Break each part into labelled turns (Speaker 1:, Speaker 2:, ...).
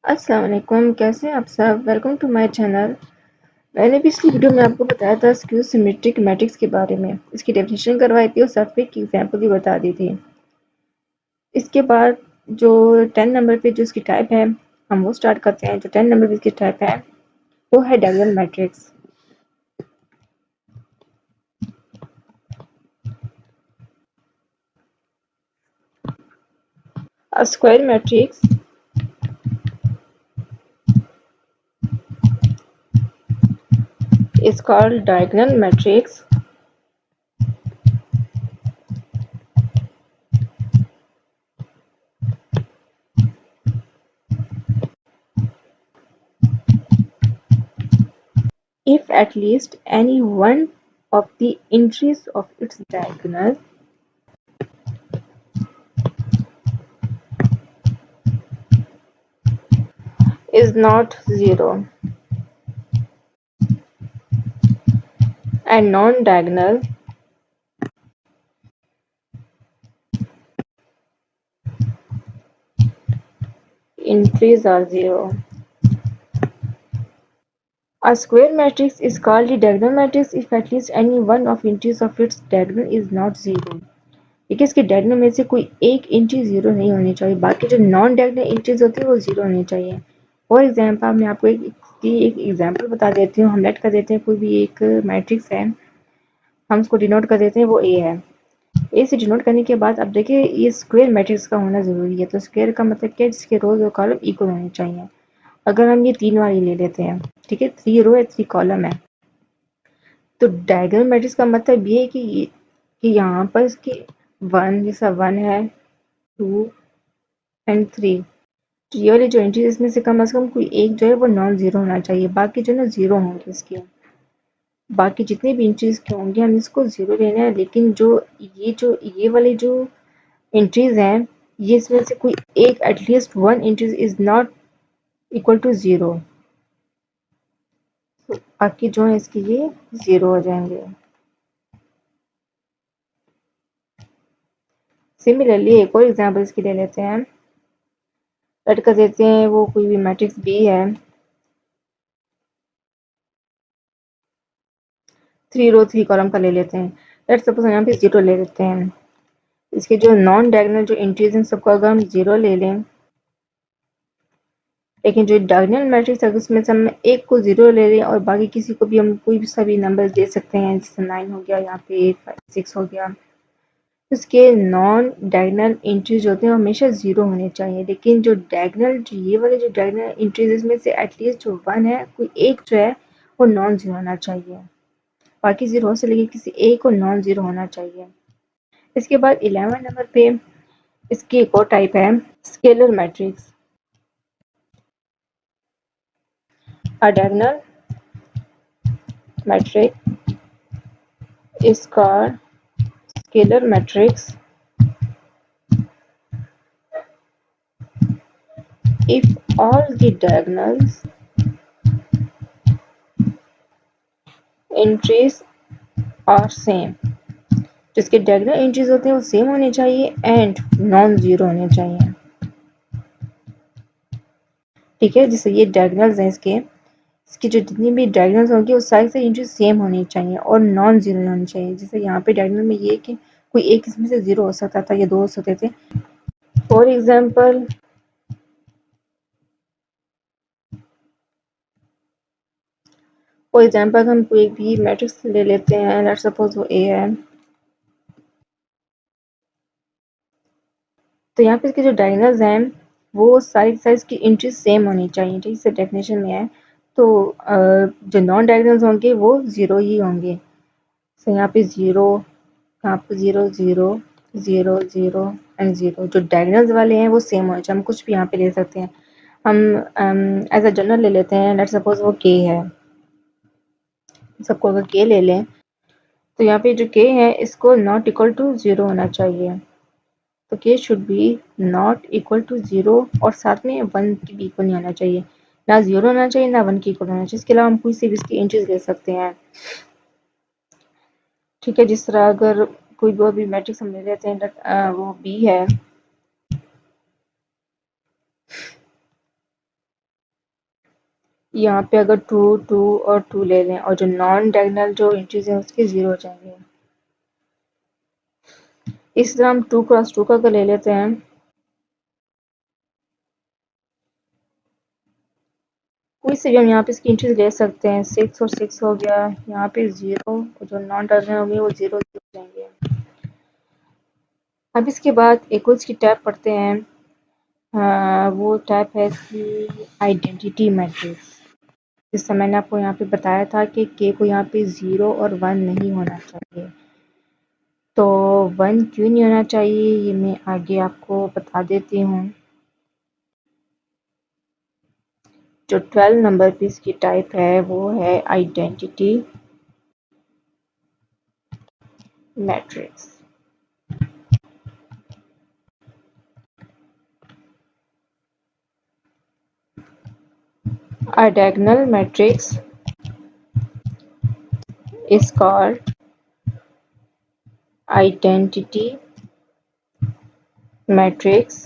Speaker 1: अस्सलाम वालेकुम, कैसे हैं आप सब। Welcome to my channel. मैंने पिछली वीडियो में आपको बताया था स्क्यू सिमेट्रिक मैट्रिक्स के बारे में, इसकी डेफिनेशन करवाई थी और साथ में एक एग्जांपल भी बता दी थी। इसके बाद जो 10 नंबर पे जो इसकी टाइप है हम वो स्टार्ट करते हैं। जो 10 नंबर पे इसकी टाइप है वो है diagonal matrix. A square matrix is called diagonal matrix if at least any one of the entries of its diagonal is not zero and non-diagonal entries are zero. A square matrix is called a diagonal matrix if at least any one of entries of its diagonal is not zero. देखिए इसके diagonal में से कोई एक entry zero नहीं होनी चाहिए, बाकी जो नॉन डायगोनल इंट्रीज होती है वो जीरो होनी चाहिए। फॉर एग्जाम्पल मैं आपको एक एग्जाम्पल बता देती हूँ। हम लेट कर देते हैं कोई भी एक मैट्रिक्स है, हम उसको डिनोट कर देते हैं वो ए है। ए से डिनोट करने के बाद अब देखिए ये स्क्वायर मैट्रिक्स का होना जरूरी है। तो स्क्वायर का मतलब क्या है, जिसके रोज और कॉलम इक्वल होने चाहिए। अगर हम ये तीन वाली ले लेते हैं, ठीक है, 3 रो है 3 कॉलम है, तो डायगोनल मैट्रिक्स का मतलब ये है कि यहाँ पर इसकी वन जैसा वन है, टू एंड थ्री, तो ये वाली जो एंट्री इसमें से कम कोई एक जो है वो नॉन जीरो होना चाहिए, बाकी जो है ना जीरो होंगे इसके। बाकी जितने भी एंट्रीज के होंगे हम इसको जीरो लेना है, लेकिन जो ये वाली जो एंट्रीज हैं ये इसमें से कोई एक at least one entries is not equal to zero, बाकी जो है इसके ये जीरो हो जाएंगे। सिमिलरली एक और एग्जांपल इसकी ले लेते हैं। लेट कर देते हैं वो कोई भी मैट्रिक्स बी है, 3 रो 3 कॉलम का ले लेते हैं। लेट सपोज यहाँ पे जीरो ले लेते हैं। इसके जो नॉन डायगोनल जो एंट्रीज हैं सबको अगर हम जीरो ले लें, लेकिन जो डायगोनल मैट्रिक्स है उसमें से हम एक को जीरो ले लें और बाकी किसी को भी हम कोई भी सभी नंबर दे सकते हैं, जैसे 9 हो गया, यहाँ पे 8 5 6 हो गया। उसके नॉन डायगोनल एंट्रीज होते हैं हमेशा जीरो होने चाहिए, लेकिन जो डायगोनल जो ये वाले जो डायगोनल एंट्रीज इसमें से एटलीस्ट जो वन है कोई एक जो है वो नॉन जीरो होना चाहिए, बाकी जीरो से लेकिन किसी एक को नॉन जीरो होना चाहिए। इसके बाद 11 नंबर पे इसकी एक और टाइप है scalar matrix. A diagonal matrix is called scalar matrix if all the diagonals entries are same। जिसके diagonal entries होते हैं वो सेम होने चाहिए एंड नॉन जीरो होने चाहिए। ठीक है, जैसे ये diagonals हैं इसकी जो जितनी भी diagonals होंगी वो सारी से entries सेम होनी चाहिए और नॉन जीरो होनी चाहिए। जैसे यहाँ पे diagonal में ये कि कोई एक इसमें से जीरो हो सकता था या दो हो सकते थे। फॉर एग्जाम्पल हम कोई भी मैट्रिक्स ले लेते हैं, लेट्स सपोज वो ए है, तो यहाँ पे इसके जो डायगोनल्स हैं वो सारी साइज की एंट्री सेम होनी चाहिए, ठीक है, डेफिनेशन में है। तो जो नॉन डायगोनल्स होंगे वो जीरो ही होंगे। तो यहाँ पे जीरो, यहाँ पे zero zero zero zero and zero, जो डायगोनल्स वाले हैं वो सेम होने चाहिए। हम कुछ भी यहाँ पे ले सकते हैं। हम एज अ जनरल ले लेते हैं, लेट्स सपोज वो के है, सबको अगर के ले लें तो यहाँ पे जो के है इसको नॉट इक्वल टू जीरो होना चाहिए। तो K should be not equal to zero और साथ में वन की भी इक्वल नहीं होना चाहिए, ना जीरो होना चाहिए ना वन की इक्वल होना चाहिए। इसके अलावा हम कोई सी भी इसकी एंट्रीज ले सकते हैं। ठीक है, जिस तरह अगर कोई दो भी मैट्रिक्स हम ले लेते हैं, वो बी है, यहाँ पे अगर 2 2 और 2 ले लें और जो नॉन डायगोनल जो इंट्रीज हैं उसके 0 हो जाएंगे। इस तरह हम 2 क्रॉस 2 का अगर ले लेते हैं कोई से भी हम यहाँ पे इसकी इंट्रीज ले सकते हैं। 6 और 6 हो गया, यहाँ पे 0 और जो नॉन डायगोनल होंगे वो 0 हो जाएंगे। अब इसके बाद एक और इसकी टाइप पढ़ते हैं। वो टाइप है इसकी आइडेंटिटी मैट्रिक्स। जिससे मैंने आपको यहाँ पे बताया था कि के को यहाँ पे 0 और 1 नहीं होना चाहिए। तो 1 क्यों नहीं होना चाहिए ये मैं आगे आपको बता देती हूँ। जो 12 नंबर की इसकी टाइप है वो है identity matrix. A diagonal matrix is called identity matrix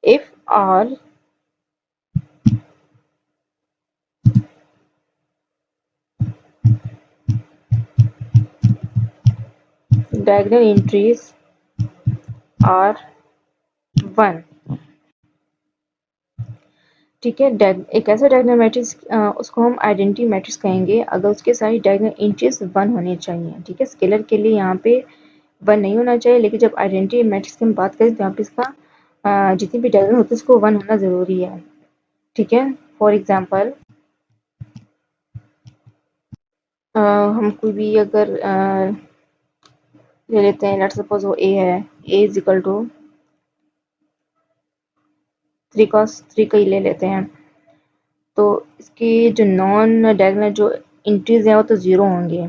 Speaker 1: if all diagonal entries are 1। ठीक है, एक ऐसा डायगोनल मैट्रिक्स उसको हम आइडेंटिटी मैट्रिक्स कहेंगे अगर उसके सारी डायगोनल इंट्रीज 1 होने चाहिए। ठीक है, स्केलर के लिए यहाँ पे 1 नहीं होना चाहिए, लेकिन जब आइडेंटिटी मैट्रिक्स की हम बात करें तो यहाँ पे इसका जितनी भी डायगोनल होती है उसको 1 होना ज़रूरी है। ठीक है, फॉर एग्जांपल हम कोई भी अगर ले लेते हैं, लेट्स सपोज वो ए है, ए इज इक्वल टू 3 cos 3 का ही ले लेते हैं। तो इसकी जो नॉन डायगोनल जो इंट्रीज हैं वो तो 0 होंगे,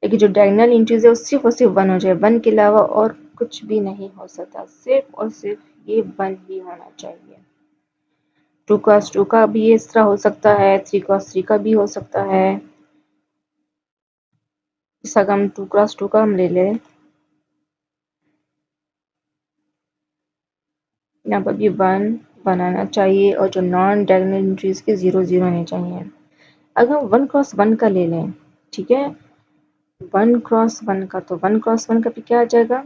Speaker 1: लेकिन जो डायगोनल इंट्रीज है वो सिर्फ और सिर्फ 1 हो जाए। 1 के अलावा और कुछ भी नहीं हो सकता, सिर्फ और सिर्फ ये 1 ही होना चाहिए। 2 cos 2 का भी इस तरह हो सकता है, 3 cos 3 का भी हो सकता है। इस अगर हम 2 क्रॉस 2 का हम ले लें, यहाँ पर भी 1 बनाना चाहिए और जो नॉन डायगोनल एंट्रीज के 0 0 होने चाहिए। अगर हम 1 क्रॉस 1 का ले लें, ठीक है, 1 क्रॉस 1 का, तो 1 क्रॉस 1 का भी क्या आ जाएगा,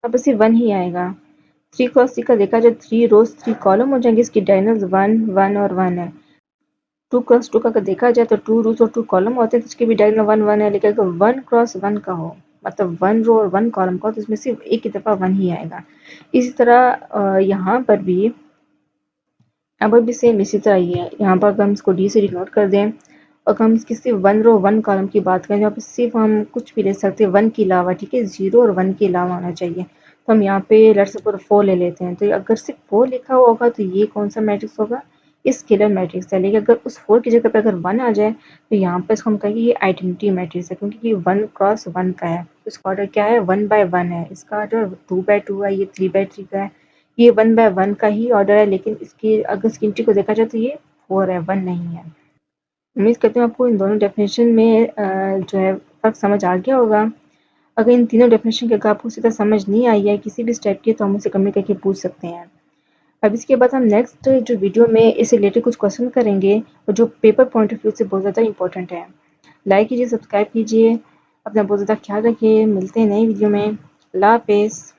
Speaker 1: अब सिर्फ 1 ही आएगा। 3 क्रॉस 3 का देखा जाए 3 रोज 3 कॉलम हो जाएंगे, इसकी डायगोनल्स 1 1 और 1 है। 2 क्रॉस 2 का अगर देखा जाए तो 2 रोज और 2 कॉलम होते हैं, तो इसके भी डायगोनल 1 1 है। लेकिन अगर 1 क्रॉस 1 का हो, मतलब 1 रो और 1 कॉलम का हो, तो इसमें सिर्फ एक ही दफा 1 ही आएगा। इसी तरह यहाँ पर भी अब भी सेम इसी तरह ही है। यहाँ पर अगर हम इसको डी से डिनोट कर दें और हम इसकी सिर्फ 1 रो 1 कॉलम की बात करें, यहाँ पर सिर्फ हम कुछ भी ले सकते हैं 1 के अलावा। ठीक है, 0 और 1 के अलावा होना चाहिए। तो हम यहाँ पे लेट्स सपोज 4 ले लेते हैं, तो अगर सिर्फ 4 लिखा हुआ होगा तो ये कौन सा मैट्रिक्स होगा, ये स्केलर मैट्रिक्स है। लेकिन अगर उस 4 की जगह पर अगर 1 आ जाए तो यहाँ पर इसको हम कहेंगे ये आइडेंटिटी मैट्रिक्स है, क्योंकि ये 1 क्रॉस 1 का है। इसका ऑर्डर क्या है, 1 बाय 1 है। इसका ऑर्डर 2 बाय 2 है, ये 3 बाय 3 का है। ये 1 बाय 1 का ही ऑर्डर है, लेकिन इसकी अगर इसकी इंट्री को देखा जाए तो ये 4 है, 1 नहीं है। उम्मीद करती हूँ आपको इन दोनों डेफिनेशन में जो है फ़र्क समझ आ गया होगा। अगर इन तीनों डेफिनेशन की अगर आपको सीधा समझ नहीं आई है किसी भी स्टेप की, तो हम मुझसे कमेंट करके पूछ सकते हैं। अब इसके बाद हम नेक्स्ट जो वीडियो में इससे रिलेटेड कुछ क्वेश्चन करेंगे और जो पेपर पॉइंट ऑफ व्यू से बहुत ज़्यादा इंपॉर्टेंट है। लाइक कीजिए, सब्सक्राइब कीजिए, अपना बहुत ज़्यादा ख्याल रखिए। मिलते हैं नई वीडियो में। अल्लाह हाफिज़।